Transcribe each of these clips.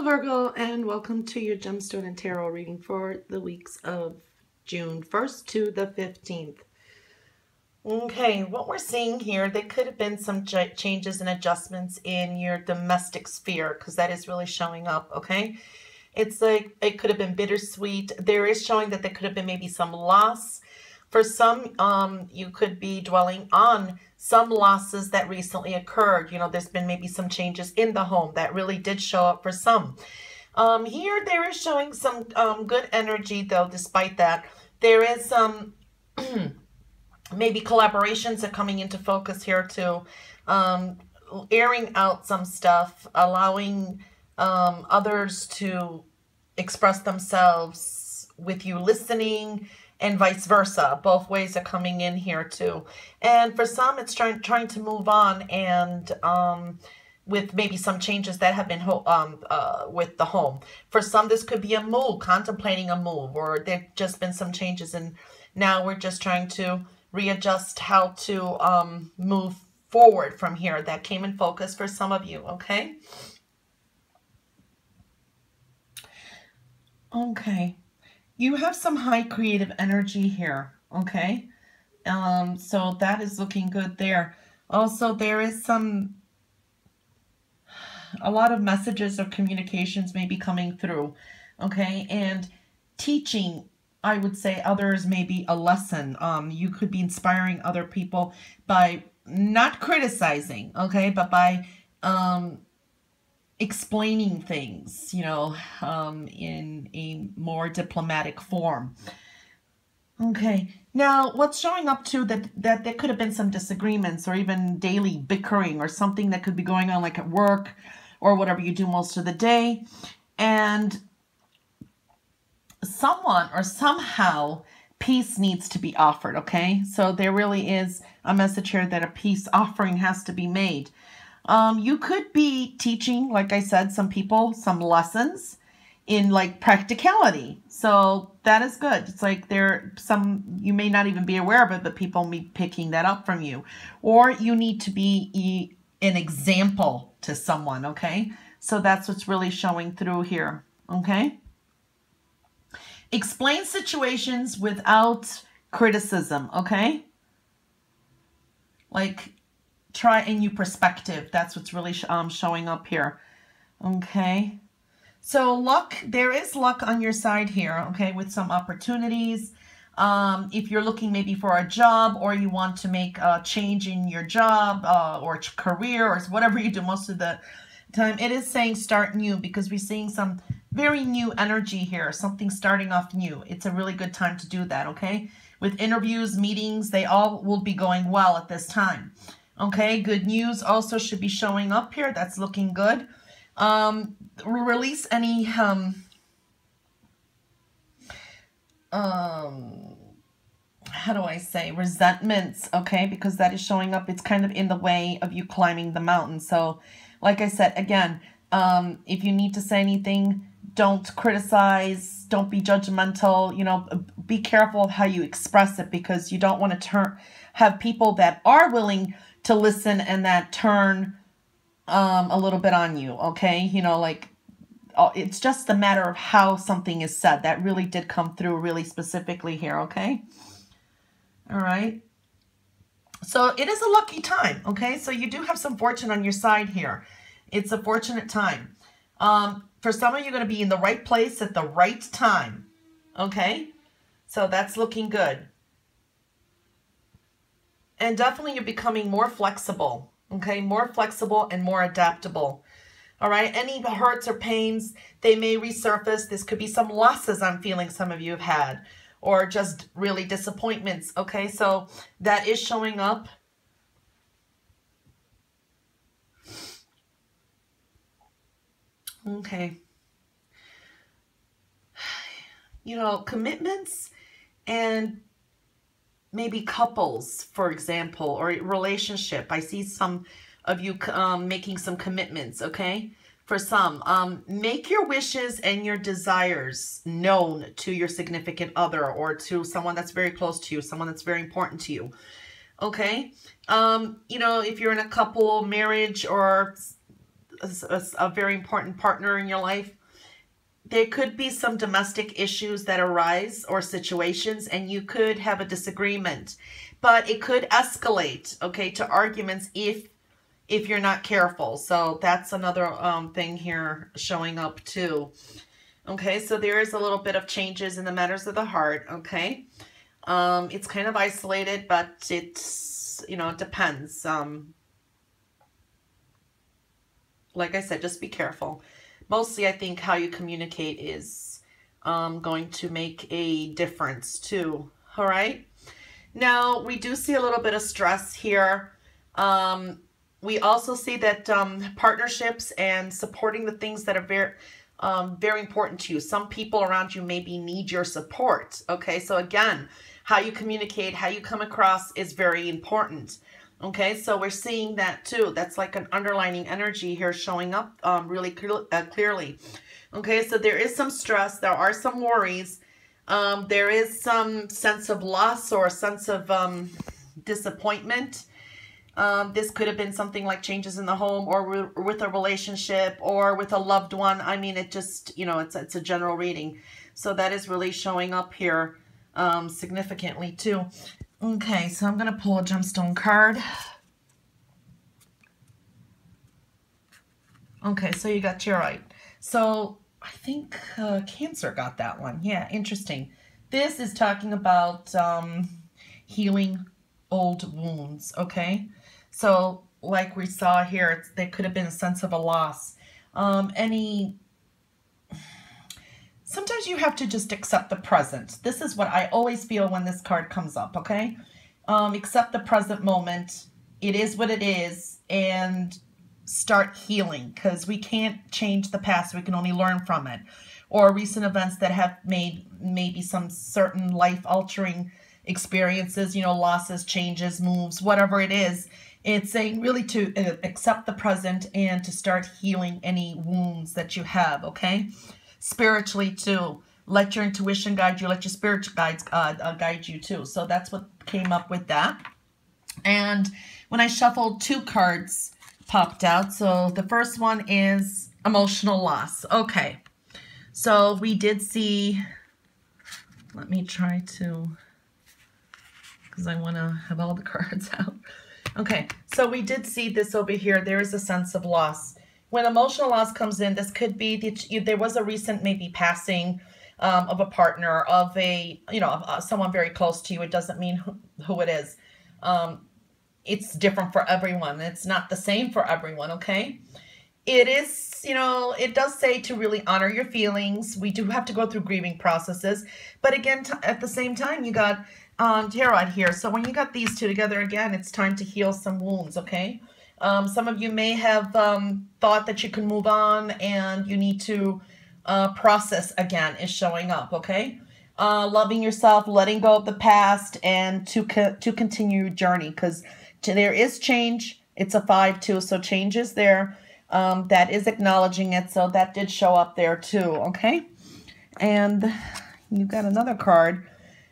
Virgo, and welcome to your Gemstone and Tarot reading for the weeks of June 1st to the 15th. Okay, what we're seeing here, there could have been some changes and adjustments in your domestic sphere, because that is really showing up, okay? It's like it could have been bittersweet. There is showing that there could have been maybe some loss. For some, you could be dwelling on some losses that recently occurred. You know, there's been maybe some changes in the home that really did show up for some. Here, there is showing some good energy, though, despite that. There is some maybe collaborations are coming into focus here, too. Airing out some stuff, allowing others to express themselves with you listening, and vice versa. Both ways are coming in here too. And for some, it's trying to move on, and with maybe some changes that have been with the home. For some, this could be a move, contemplating a move, or there've just been some changes, and now we're just trying to readjust how to move forward from here. That came in focus for some of you, okay? Okay. You have some high creative energy here, okay? So that is looking good there. Also, there is a lot of messages or communications may be coming through, okay? And teaching, I would say, others maybe a lesson. You could be inspiring other people by not criticizing, okay? But by explaining things, you know, in a more diplomatic form. Okay, now what's showing up too, that there could have been some disagreements or even daily bickering or something that could be going on, like at work or whatever you do most of the day. And someone or somehow peace needs to be offered, okay? So there really is a message here that a peace offering has to be made. You could be teaching, like I said, some people some lessons in like practicality. So that is good. It's like you may not even be aware of it, but people may be picking that up from you. Or you need to be an example to someone, okay? So that's what's really showing through here, okay? Explain situations without criticism, okay? Like, try a new perspective. That's what's really showing up here. Okay. So luck, there is luck on your side here, okay, with some opportunities. If you're looking maybe for a job, or you want to make a change in your job or career or whatever you do most of the time, it is saying start new, because we're seeing some very new energy here, something starting off new. It's a really good time to do that, okay? With interviews, meetings, they all will be going well at this time. Okay, good news also should be showing up here. That's looking good. Release any, how do I say, resentments, okay? Because that is showing up. It's kind of in the way of you climbing the mountain. So, like I said, again, if you need to say anything, don't criticize, don't be judgmental, you know, be careful of how you express it, because you don't want to have people that are willing to listen and that turn a little bit on you, okay? You know, like, it's just a matter of how something is said. That really did come through really specifically here, okay? All right. So it is a lucky time, okay? So you do have some fortune on your side here. It's a fortunate time. For some of you, you're going to be in the right place at the right time, okay? So that's looking good. And definitely you're becoming more flexible, okay? More flexible and more adaptable, all right? Any hurts or pains, they may resurface. This could be some losses I'm feeling some of you have had, or just really disappointments, okay? So that is showing up. Okay. You know, commitments and maybe couples, for example, or relationship. I see some of you making some commitments, okay? For some, make your wishes and your desires known to your significant other, or to someone that's very close to you, someone that's very important to you, okay? You know, if you're in a couple, marriage, or a very important partner in your life. There could be some domestic issues that arise or situations, and you could have a disagreement, but it could escalate, okay, to arguments if you're not careful. So that's another thing here showing up too. Okay, so there is a little bit of changes in the matters of the heart, okay? It's kind of isolated, but it's, you know, it depends. Like I said, just be careful. Mostly, I think how you communicate is going to make a difference too, all right? Now, we do see a little bit of stress here. We also see that partnerships and supporting the things that are very important to you. Some people around you maybe need your support, okay? So again, how you communicate, how you come across is very important. Okay, so we're seeing that too. That's like an underlining energy here showing up really clearly. Okay, so there is some stress. There are some worries. There is some sense of loss or a sense of disappointment. This could have been something like changes in the home or with a relationship or with a loved one. I mean, it just, you know, it's a general reading. So that is really showing up here significantly too. Okay, so I'm going to pull a gemstone card. Okay, so you got Tarot. So I think Cancer got that one. Yeah, interesting. This is talking about healing old wounds, okay? So like we saw here, there could have been a sense of a loss. Sometimes you have to just accept the present. This is what I always feel when this card comes up, okay? Accept the present moment. It is what it is, and start healing, because we can't change the past. We can only learn from it. Or recent events that have made maybe some certain life-altering experiences, you know, losses, changes, moves, whatever it is. It's saying really to accept the present and to start healing any wounds that you have, okay? Spiritually too, let your intuition guide you, let your spiritual guides guide you too. So that's what came up with that. And when I shuffled, 2 cards popped out. So the first one is emotional loss. Okay, so we did see, let me try to, because I want to have all the cards out. Okay, so we did see this over here. There is a sense of loss. When emotional loss comes in, this could be that there was a recent maybe passing of a partner, of a, you know, someone very close to you. It doesn't mean who it is. It's different for everyone. It's not the same for everyone, okay? It is, you know, it does say to really honor your feelings. We do have to go through grieving processes. But again, at the same time, you got Tarot here. So when you got these two together again, it's time to heal some wounds, okay? Some of you may have thought that you can move on and you need to process again is showing up, okay? Loving yourself, letting go of the past, and to continue your journey, because there is change. It's a 5 too, so change is there. That is acknowledging it, so that did show up there too, okay? And you got another card,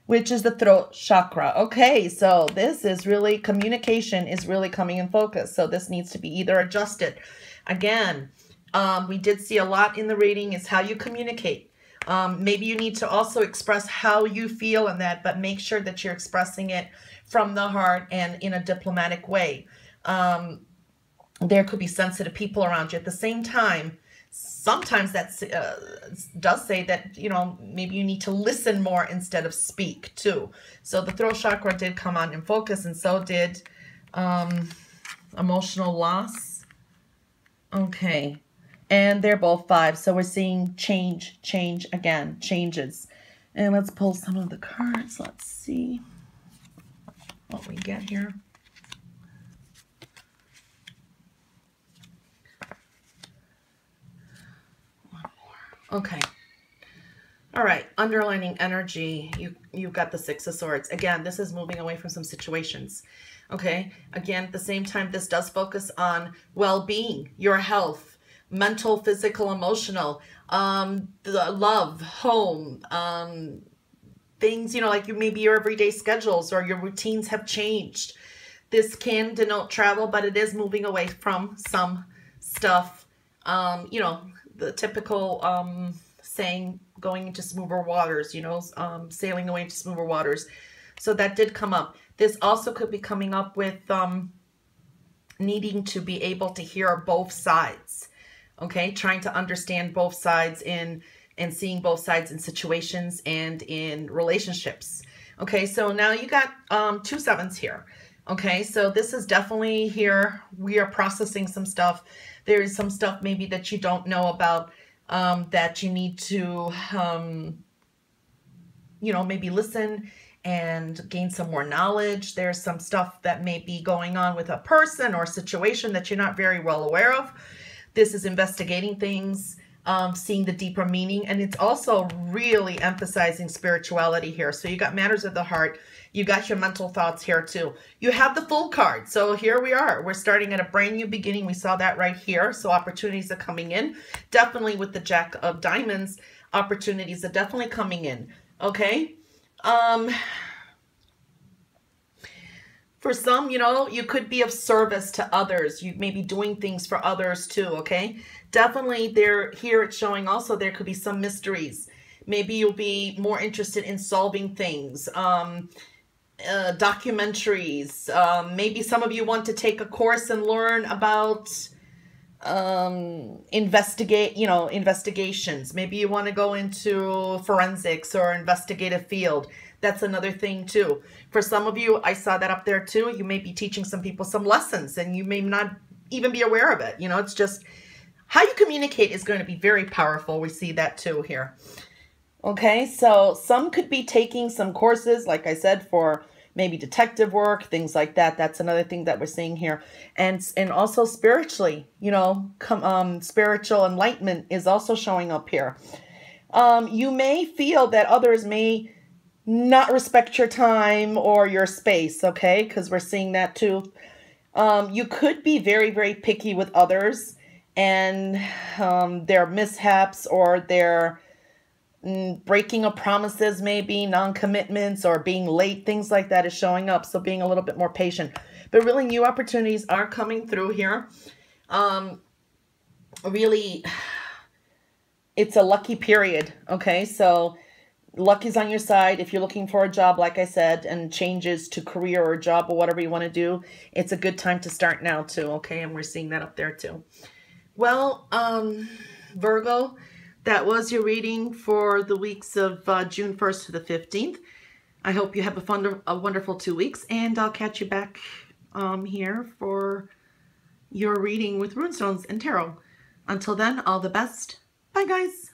which is the throat chakra. Okay, so this is really, communication is really coming in focus. So this needs to be either adjusted. Again, we did see a lot in the reading is how you communicate. Maybe you need to also express how you feel in that, but make sure that you're expressing it from the heart and in a diplomatic way. There could be sensitive people around you. At the same time, sometimes that does say that, you know, maybe you need to listen more instead of speak too. So the throat chakra did come on in focus, and so did emotional loss. Okay, and they're both 5. So we're seeing change again, changes. And let's pull some of the cards. Let's see what we get here. Okay. All right. Underlining energy. You've got the 6 of Swords. Again, this is moving away from some situations. Okay. Again, at the same time, this does focus on well-being, your health, mental, physical, emotional, the love, home, things, you know, like maybe your everyday schedules or your routines have changed. This can denote travel, but it is moving away from some stuff You know, the typical saying, going into smoother waters, you know, sailing away into smoother waters. So that did come up. This also could be coming up with needing to be able to hear both sides. Okay, trying to understand both sides and seeing both sides in situations and in relationships. Okay, so now you got 2 sevens here. Okay, so this is definitely here. We are processing some stuff. There is some stuff maybe that you don't know about that you need to, you know, maybe listen and gain some more knowledge. There's some stuff that may be going on with a person or situation that you're not very well aware of. This is investigating things, seeing the deeper meaning, and it's also really emphasizing spirituality here. So you got matters of the heart. You got your mental thoughts here too. You have the Fool card. So here we are. We're starting at a brand new beginning. We saw that right here. So opportunities are coming in. Definitely with the Jack of Diamonds, opportunities are definitely coming in. Okay. For some, you know, you could be of service to others. You may be doing things for others too, okay? Definitely here it's showing also there could be some mysteries. Maybe you'll be more interested in solving things. Documentaries. Maybe some of you want to take a course and learn about investigations. Maybe you want to go into forensics or investigative field. That's another thing too. For some of you, I saw that up there too. You may be teaching some people some lessons and you may not even be aware of it. You know, it's just how you communicate is going to be very powerful. We see that too here. Okay, so some could be taking some courses, like I said, for maybe detective work, things like that. That's another thing that we're seeing here. And also spiritually, you know, spiritual enlightenment is also showing up here. You may feel that others may not respect your time or your space, okay? Because we're seeing that too. You could be very, very picky with others and their mishaps or their breaking of promises, maybe non-commitments or being late, things like that is showing up. So being a little bit more patient. But really new opportunities are coming through here. Really, it's a lucky period, okay? So luck is on your side. If you're looking for a job, like I said, and changes to career or job or whatever you want to do, it's a good time to start now too, okay? And we're seeing that up there too. Well, Virgo, that was your reading for the weeks of June 1st to the 15th. I hope you have a wonderful 2 weeks, and I'll catch you back here for your reading with Runestones and Tarot. Until then, all the best. Bye, guys.